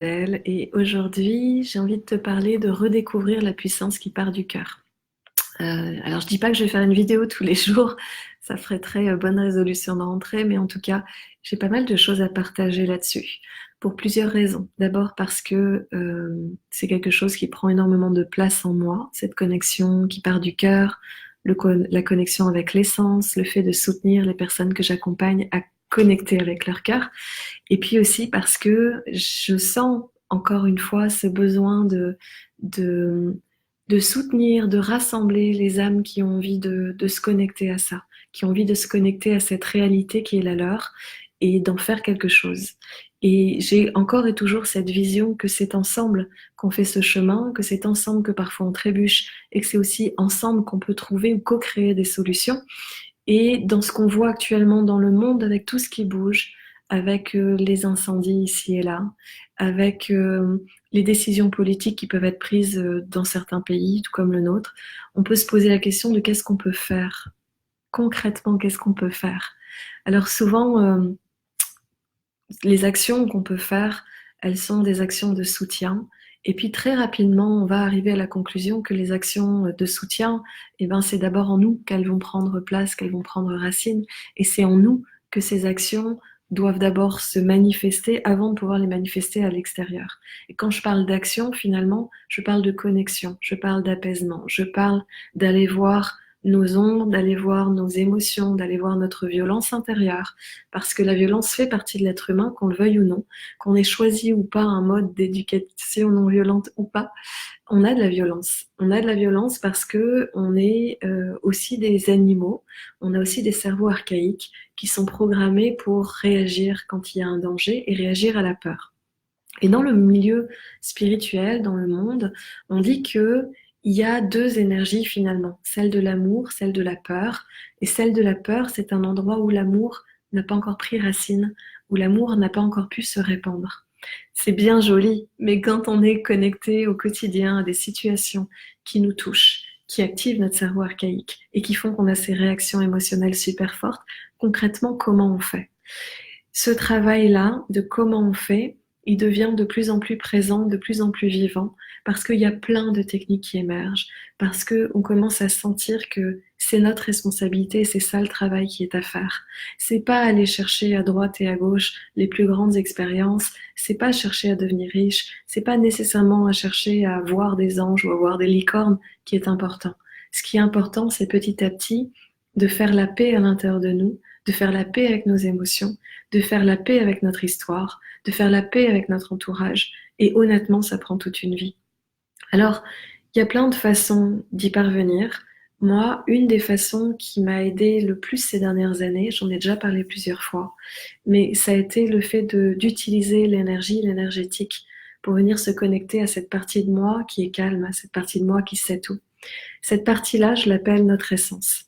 Et aujourd'hui, j'ai envie de te parler de redécouvrir la puissance qui part du cœur. Alors, je dis pas que je vais faire une vidéo tous les jours, ça ferait très bonne résolution de rentrée, mais en tout cas, j'ai pas mal de choses à partager là-dessus, pour plusieurs raisons. D'abord parce que c'est quelque chose qui prend énormément de place en moi, cette connexion qui part du cœur, la connexion avec l'essence, le fait de soutenir les personnes que j'accompagne à connecter avec leur cœur. Et puis aussi parce que je sens encore une fois ce besoin de, de soutenir, de rassembler les âmes qui ont envie de se connecter à ça, qui ont envie de se connecter à cette réalité qui est la leur et d'en faire quelque chose. Et j'ai encore et toujours cette vision que c'est ensemble qu'on fait ce chemin, que c'est ensemble que parfois on trébuche et que c'est aussi ensemble qu'on peut trouver ou co-créer des solutions. Et dans ce qu'on voit actuellement dans le monde, avec tout ce qui bouge, avec les incendies ici et là, avec les décisions politiques qui peuvent être prises dans certains pays, tout comme le nôtre, on peut se poser la question de qu'est-ce qu'on peut faire concrètement, qu'est-ce qu'on peut faire. Alors souvent, les actions qu'on peut faire, elles sont des actions de soutien. Et puis très rapidement, on va arriver à la conclusion que les actions de soutien, eh ben, c'est d'abord en nous qu'elles vont prendre place, qu'elles vont prendre racine. Et c'est en nous que ces actions doivent d'abord se manifester avant de pouvoir les manifester à l'extérieur. Et quand je parle d'action, finalement, je parle de connexion, je parle d'apaisement, je parle d'aller voir nos ombres, d'aller voir nos émotions, d'aller voir notre violence intérieure, parce que la violence fait partie de l'être humain, qu'on le veuille ou non, qu'on ait choisi ou pas un mode d'éducation non violente ou pas, on a de la violence. On a de la violence parce que on est aussi des animaux, on a aussi des cerveaux archaïques qui sont programmés pour réagir quand il y a un danger et réagir à la peur. Et dans le milieu spirituel, dans le monde, on dit que il y a deux énergies finalement, celle de l'amour, celle de la peur. Et celle de la peur, c'est un endroit où l'amour n'a pas encore pris racine, où l'amour n'a pas encore pu se répandre. C'est bien joli, mais quand on est connecté au quotidien à des situations qui nous touchent, qui activent notre cerveau archaïque et qui font qu'on a ces réactions émotionnelles super fortes, concrètement, comment on fait? Ce travail-là de comment on fait, il devient de plus en plus présent, de plus en plus vivant, parce qu'il y a plein de techniques qui émergent, parce qu'on commence à sentir que c'est notre responsabilité, c'est ça le travail qui est à faire. C'est pas aller chercher à droite et à gauche les plus grandes expériences, c'est pas chercher à devenir riche, c'est pas nécessairement à chercher à voir des anges ou à voir des licornes qui est important. Ce qui est important, c'est petit à petit de faire la paix à l'intérieur de nous, de faire la paix avec nos émotions, de faire la paix avec notre histoire, de faire la paix avec notre entourage. Et honnêtement, ça prend toute une vie. Alors, il y a plein de façons d'y parvenir. Moi, une des façons qui m'a aidée le plus ces dernières années, j'en ai déjà parlé plusieurs fois, mais ça a été le fait d'utiliser l'énergie, l'énergétique, pour venir se connecter à cette partie de moi qui est calme, à cette partie de moi qui sait tout. Cette partie-là, je l'appelle notre essence.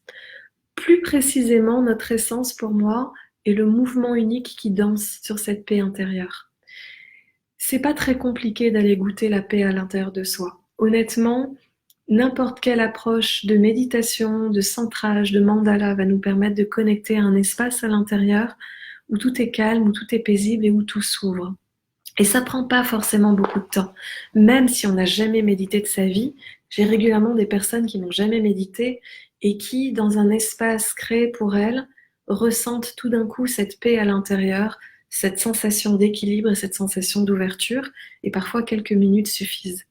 Plus précisément, notre essence, pour moi, est le mouvement unique qui danse sur cette paix intérieure. C'est pas très compliqué d'aller goûter la paix à l'intérieur de soi. Honnêtement, n'importe quelle approche de méditation, de centrage, de mandala va nous permettre de connecter à un espace à l'intérieur où tout est calme, où tout est paisible et où tout s'ouvre. Et ça prend pas forcément beaucoup de temps. Même si on n'a jamais médité de sa vie, j'ai régulièrement des personnes qui n'ont jamais médité et qui, dans un espace créé pour elles, ressentent tout d'un coup cette paix à l'intérieur, cette sensation d'équilibre et cette sensation d'ouverture. Et parfois, quelques minutes suffisent.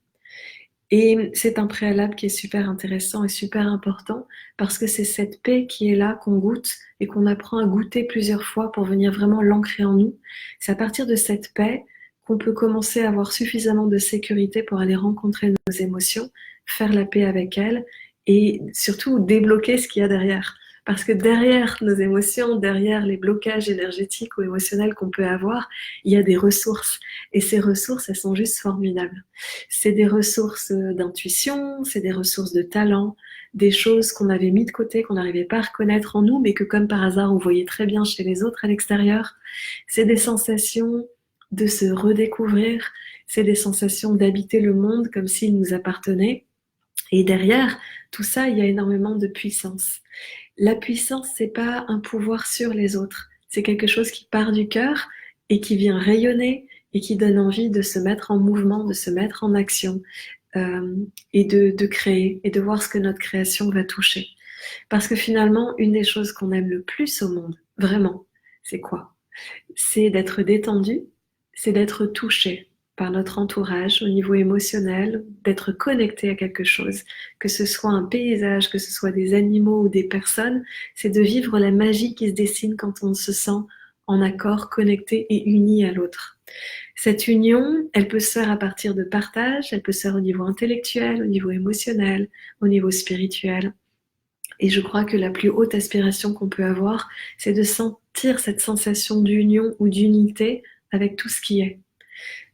Et c'est un préalable qui est super intéressant et super important parce que c'est cette paix qui est là qu'on goûte et qu'on apprend à goûter plusieurs fois pour venir vraiment l'ancrer en nous. C'est à partir de cette paix qu'on peut commencer à avoir suffisamment de sécurité pour aller rencontrer nos émotions, faire la paix avec elles et surtout débloquer ce qu'il y a derrière. Parce que derrière nos émotions, derrière les blocages énergétiques ou émotionnels qu'on peut avoir, il y a des ressources. Et ces ressources, elles sont juste formidables. C'est des ressources d'intuition, c'est des ressources de talent, des choses qu'on avait mis de côté, qu'on n'arrivait pas à reconnaître en nous, mais que comme par hasard, on voyait très bien chez les autres à l'extérieur. C'est des sensations de se redécouvrir, c'est des sensations d'habiter le monde comme s'il nous appartenait. Et derrière tout ça, il y a énormément de puissance. La puissance, c'est pas un pouvoir sur les autres, c'est quelque chose qui part du cœur et qui vient rayonner, et qui donne envie de se mettre en mouvement, de se mettre en action et de créer et de voir ce que notre création va toucher. Parce que finalement, une des choses qu'on aime le plus au monde, vraiment, c'est quoi? C'est d'être détendu, c'est d'être touché par notre entourage au niveau émotionnel, d'être connecté à quelque chose, que ce soit un paysage, que ce soit des animaux ou des personnes, c'est de vivre la magie qui se dessine quand on se sent en accord, connecté et uni à l'autre. Cette union, elle peut se faire à partir de partage, elle peut se faire au niveau intellectuel, au niveau émotionnel, au niveau spirituel. Et je crois que la plus haute aspiration qu'on peut avoir, c'est de sentir cette sensation d'union ou d'unité avec tout ce qui est.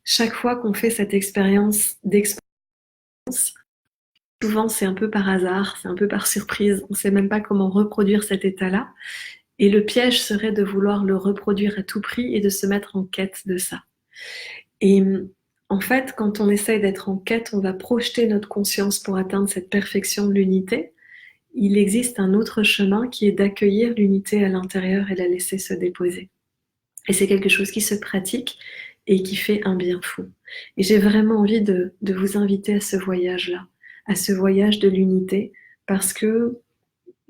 Chaque fois qu'on fait cette expérience d'expérience, souvent c'est un peu par hasard, c'est un peu par surprise, on ne sait même pas comment reproduire cet état-là. Et le piège serait de vouloir le reproduire à tout prix et de se mettre en quête de ça. Et en fait, quand on essaye d'être en quête, on va projeter notre conscience pour atteindre cette perfection de l'unité. Il existe un autre chemin qui est d'accueillir l'unité à l'intérieur et la laisser se déposer. Et c'est quelque chose qui se pratique et qui fait un bien fou. Et j'ai vraiment envie de vous inviter à ce voyage-là, à ce voyage de l'unité, parce que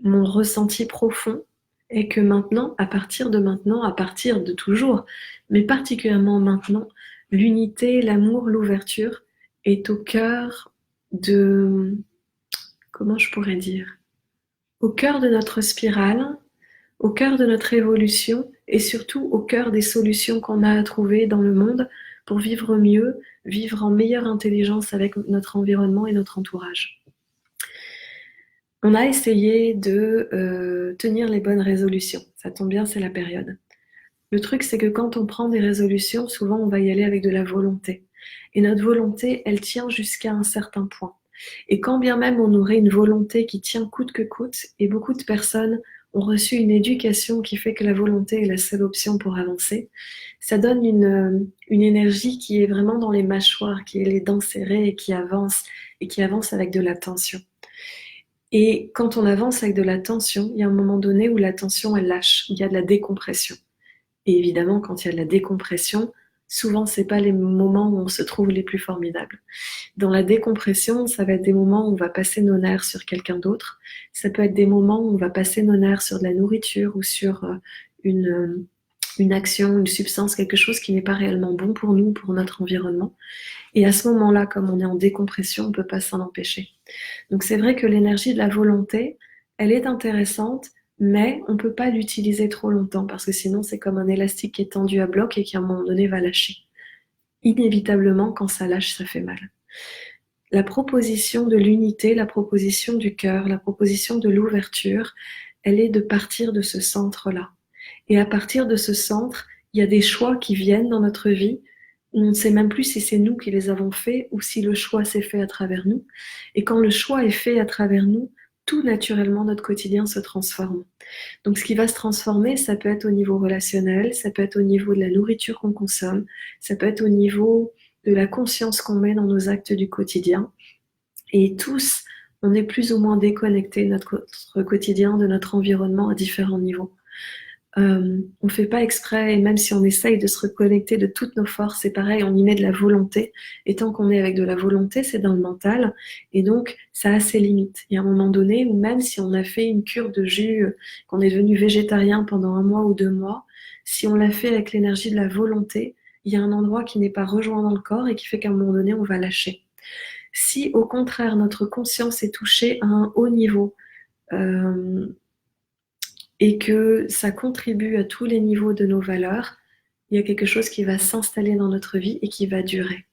mon ressenti profond est que maintenant, à partir de toujours, mais particulièrement maintenant, l'unité, l'amour, l'ouverture est au cœur de, comment je pourrais dire, au cœur de notre spirale, au cœur de notre évolution et surtout au cœur des solutions qu'on a à trouver dans le monde pour vivre mieux, vivre en meilleure intelligence avec notre environnement et notre entourage. On a essayé de tenir les bonnes résolutions. Ça tombe bien, c'est la période. Le truc, c'est que quand on prend des résolutions, souvent on va y aller avec de la volonté. Et notre volonté, elle tient jusqu'à un certain point. Et quand bien même on aurait une volonté qui tient coûte que coûte, et beaucoup de personnes ont reçu une éducation qui fait que la volonté est la seule option pour avancer, ça donne une énergie qui est vraiment dans les mâchoires, qui est les dents serrées et qui avance avec de la tension. Et quand on avance avec de la tension, il y a un moment donné où la tension, elle lâche, il y a de la décompression. Et évidemment, quand il y a de la décompression, souvent, c'est pas les moments où on se trouve les plus formidables. Dans la décompression, ça va être des moments où on va passer nos nerfs sur quelqu'un d'autre. Ça peut être des moments où on va passer nos nerfs sur de la nourriture ou sur une action, une substance, quelque chose qui n'est pas réellement bon pour nous, pour notre environnement. Et à ce moment-là, comme on est en décompression, on ne peut pas s'en empêcher. Donc c'est vrai que l'énergie de la volonté, elle est intéressante, mais on ne peut pas l'utiliser trop longtemps parce que sinon c'est comme un élastique qui est tendu à bloc et qui à un moment donné va lâcher. Inévitablement, quand ça lâche, ça fait mal. La proposition de l'unité, la proposition du cœur, la proposition de l'ouverture, elle est de partir de ce centre-là. Et à partir de ce centre, il y a des choix qui viennent dans notre vie. On ne sait même plus si c'est nous qui les avons faits ou si le choix s'est fait à travers nous. Et quand le choix est fait à travers nous, tout naturellement, notre quotidien se transforme. Donc ce qui va se transformer, ça peut être au niveau relationnel, ça peut être au niveau de la nourriture qu'on consomme, ça peut être au niveau de la conscience qu'on met dans nos actes du quotidien. Et tous, on est plus ou moins déconnectés de notre quotidien, de notre environnement à différents niveaux. On fait pas exprès, et même si on essaye de se reconnecter de toutes nos forces, c'est pareil, on y met de la volonté. Et tant qu'on est avec de la volonté, c'est dans le mental. Et donc, ça a ses limites. Il y a un moment donné où même si on a fait une cure de jus, qu'on est devenu végétarien pendant 1 mois ou 2 mois, si on l'a fait avec l'énergie de la volonté, il y a un endroit qui n'est pas rejoint dans le corps et qui fait qu'à un moment donné, on va lâcher. Si au contraire, notre conscience est touchée à un haut niveau, et que ça contribue à tous les niveaux de nos valeurs, il y a quelque chose qui va s'installer dans notre vie et qui va durer.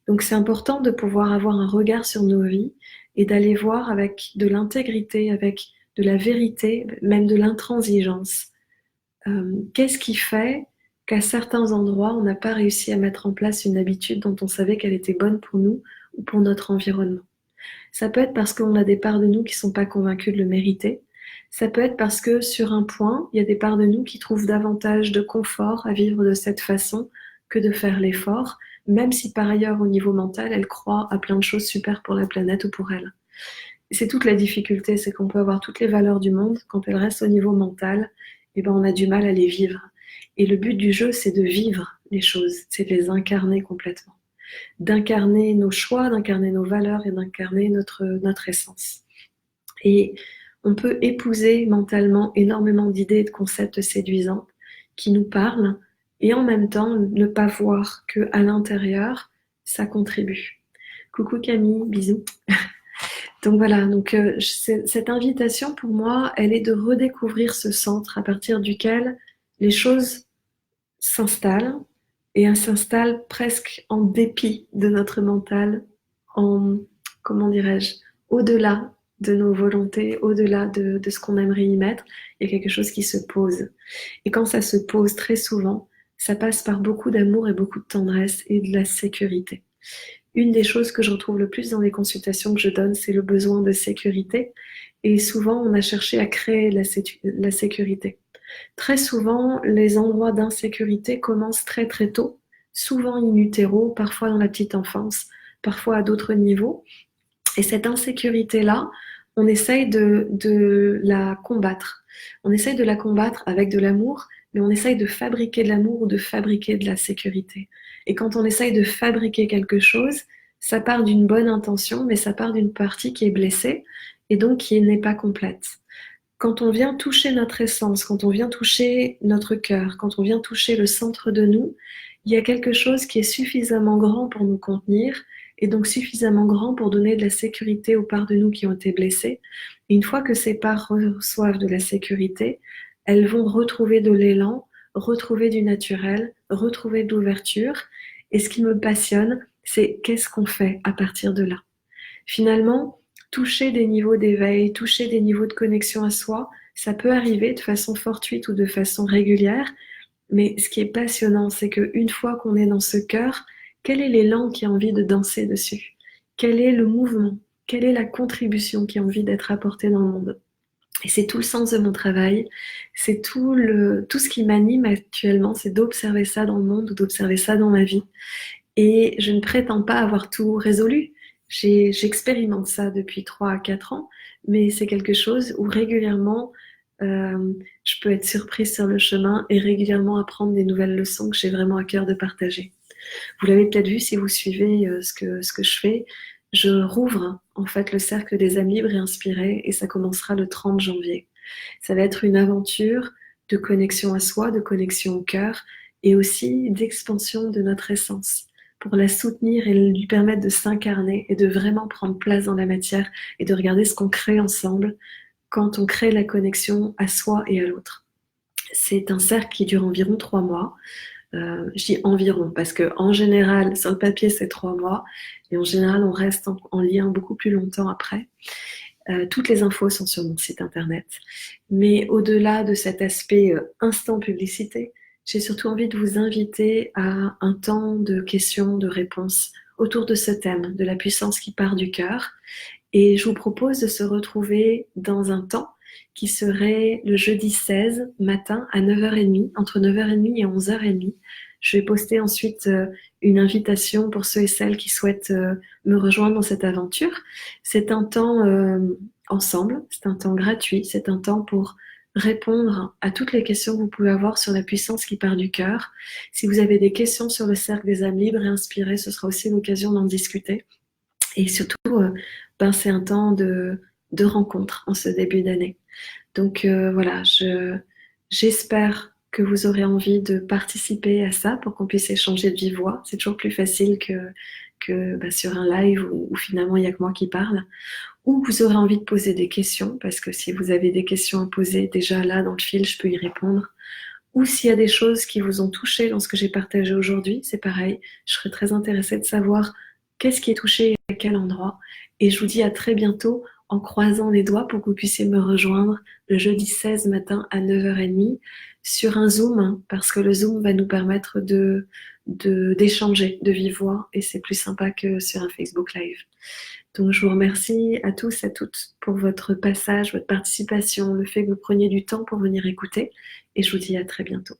Donc c'est important de pouvoir avoir un regard sur nos vies et d'aller voir avec de l'intégrité, avec de la vérité, même de l'intransigeance. Qu'est-ce qui fait qu'à certains endroits, on n'a pas réussi à mettre en place une habitude dont on savait qu'elle était bonne pour nous ou pour notre environnement? Ça peut être parce qu'on a des parts de nous qui ne sont pas convaincus de le mériter. Ça peut être parce que sur un point, il y a des parts de nous qui trouvent davantage de confort à vivre de cette façon que de faire l'effort, même si par ailleurs au niveau mental, elles croient à plein de choses super pour la planète ou pour elles. C'est toute la difficulté, c'est qu'on peut avoir toutes les valeurs du monde, quand elles restent au niveau mental, eh ben on a du mal à les vivre. Et le but du jeu, c'est de vivre les choses, c'est de les incarner complètement. D'incarner nos choix, d'incarner nos valeurs et d'incarner notre essence. Et on peut épouser mentalement énormément d'idées et de concepts séduisants qui nous parlent et en même temps ne pas voir qu'à l'intérieur, ça contribue. Coucou Camille, bisous. Donc voilà, cette invitation pour moi, elle est de redécouvrir ce centre à partir duquel les choses s'installent et elles s'installent presque en dépit de notre mental, en, comment dirais-je, au-delà de nos volontés, au-delà de ce qu'on aimerait y mettre, il y a quelque chose qui se pose. Et quand ça se pose très souvent, ça passe par beaucoup d'amour et beaucoup de tendresse et de la sécurité. Une des choses que je retrouve le plus dans les consultations que je donne, c'est le besoin de sécurité. Et souvent, on a cherché à créer la sécurité. Très souvent, les endroits d'insécurité commencent très très tôt, souvent in utero, parfois dans la petite enfance, parfois à d'autres niveaux. Et cette insécurité-là, on essaye de la combattre. On essaye de la combattre avec de l'amour, mais on essaye de fabriquer de l'amour ou de fabriquer de la sécurité. Et quand on essaye de fabriquer quelque chose, ça part d'une bonne intention, mais ça part d'une partie qui est blessée et donc qui n'est pas complète. Quand on vient toucher notre essence, quand on vient toucher notre cœur, quand on vient toucher le centre de nous, il y a quelque chose qui est suffisamment grand pour nous contenir et donc suffisamment grand pour donner de la sécurité aux parts de nous qui ont été blessées. Et une fois que ces parts reçoivent de la sécurité, elles vont retrouver de l'élan, retrouver du naturel, retrouver de l'ouverture. Et ce qui me passionne, c'est qu'est-ce qu'on fait à partir de là. Finalement, toucher des niveaux d'éveil, toucher des niveaux de connexion à soi, ça peut arriver de façon fortuite ou de façon régulière, mais ce qui est passionnant, c'est qu'une fois qu'on est dans ce cœur, quel est l'élan qui a envie de danser dessus? Quel est le mouvement? Quelle est la contribution qui a envie d'être apportée dans le monde? Et c'est tout le sens de mon travail, c'est tout ce qui m'anime actuellement, c'est d'observer ça dans le monde ou d'observer ça dans ma vie. Et je ne prétends pas avoir tout résolu. J'expérimente ça depuis 3 à 4 ans, mais c'est quelque chose où régulièrement, je peux être surprise sur le chemin et régulièrement apprendre des nouvelles leçons que j'ai vraiment à cœur de partager. Vous l'avez peut-être vu si vous suivez ce que je fais. Je rouvre en fait le cercle des âmes libres et inspirées et ça commencera le 30 janvier. Ça va être une aventure de connexion à soi, de connexion au cœur et aussi d'expansion de notre essence pour la soutenir et lui permettre de s'incarner et de vraiment prendre place dans la matière et de regarder ce qu'on crée ensemble quand on crée la connexion à soi et à l'autre. C'est un cercle qui dure environ 3 mois. Je dis environ parce que en général, sur le papier, c'est 3 mois et en général, on reste en lien beaucoup plus longtemps après. Toutes les infos sont sur mon site internet. Mais au-delà de cet aspect instant publicité, j'ai surtout envie de vous inviter à un temps de questions, de réponses autour de ce thème, de la puissance qui part du cœur. Et je vous propose de se retrouver dans un temps qui serait le jeudi 16 matin à 9h30, entre 9h30 et 11h30. Je vais poster ensuite une invitation pour ceux et celles qui souhaitent me rejoindre dans cette aventure. C'est un temps ensemble, c'est un temps gratuit, c'est un temps pour répondre à toutes les questions que vous pouvez avoir sur la puissance qui part du cœur. Si vous avez des questions sur le cercle des âmes libres et inspirées, ce sera aussi l'occasion d'en discuter. Et surtout, c'est un temps de rencontre en ce début d'année. Donc voilà, j'espère que vous aurez envie de participer à ça pour qu'on puisse échanger de vive voix. C'est toujours plus facile que sur un live où finalement il n'y a que moi qui parle. Ou vous aurez envie de poser des questions, parce que si vous avez des questions à poser, déjà là dans le fil, je peux y répondre. Ou s'il y a des choses qui vous ont touché dans ce que j'ai partagé aujourd'hui, c'est pareil. Je serais très intéressée de savoir qu'est-ce qui est touché et à quel endroit. Et je vous dis à très bientôt en croisant les doigts pour que vous puissiez me rejoindre le jeudi 16 matin à 9h30 sur un Zoom, parce que le Zoom va nous permettre d'échanger de vive voix et c'est plus sympa que sur un Facebook Live. Donc je vous remercie à tous et à toutes pour votre passage, votre participation, le fait que vous preniez du temps pour venir écouter et je vous dis à très bientôt.